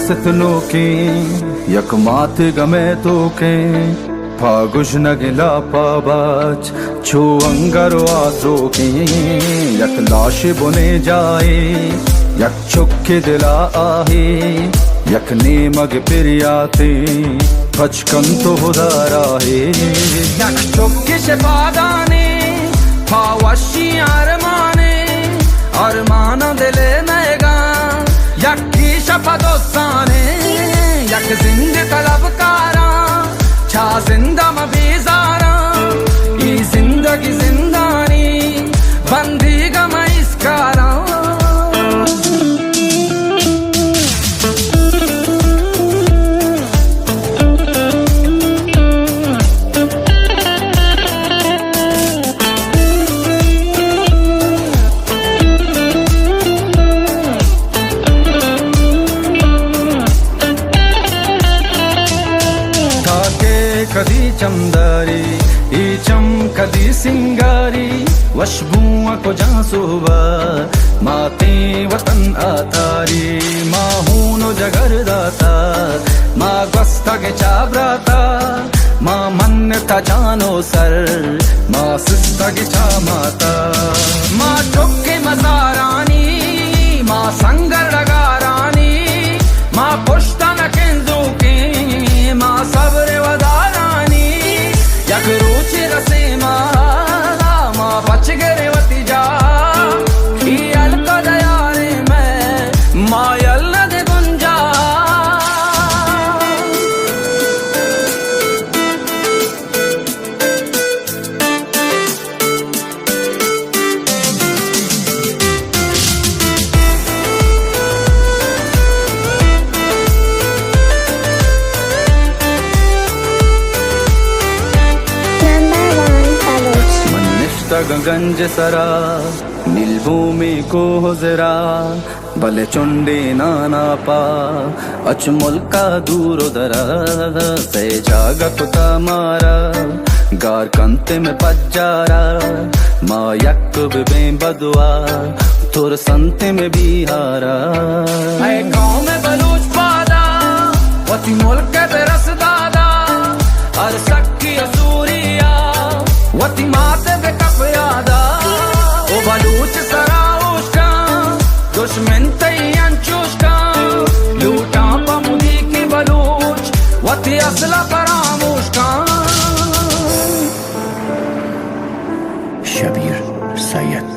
सितनो की यक मात गमे तो के फागुश नगिला पाबाच छो अंगरो आसो की यक लाश बुने जाए यक चुक्के दिला आहे यक नेमग पिरियाते बचकन तो हुदारा है यक चुक्के शपादाने फावशी अरमाना दिले मैगा यक्की शपदोसाने यक जिंद तलबकारा छा जिंदा मबीजारा ई जिंदगी जिंदानी बंदी गम इसकारा कदी चमदारी ई चम कदी सिंगारी वशबुआ को जासुबा माते वतन आतारी माहूनो जगर दाता माँ गस्ता के चाबराता माँ मन था जानो सर माँ सिस्ता के चा माता माँ चुक्के मजारानी माँ संगर लगा रानी माँ पुश्ता न केंजू की माँ सब्र वदारानी यक रुचि रसे माँ बच गरे वती जा ई अलका दयारे मैं माँ यल दे गुंजा गंज सरा नीलभूमि को जरा भले चुंडे नाना पा अच मुल्का दूर दरा से जागा कुता मारा गार कंते में पज्जारा माँ यक बे बदुआ थोर संते में बिहारा गाँव में बलूच पादा वती मुल्क पे रस दादा और सक्की असूरिया वती माते पे कप यादा ओ बलूच सराउश्का दुश्मन तैयान चुश्का लूटा पमुदी की बलूच वती असला परामुश्का शबीर सैयद।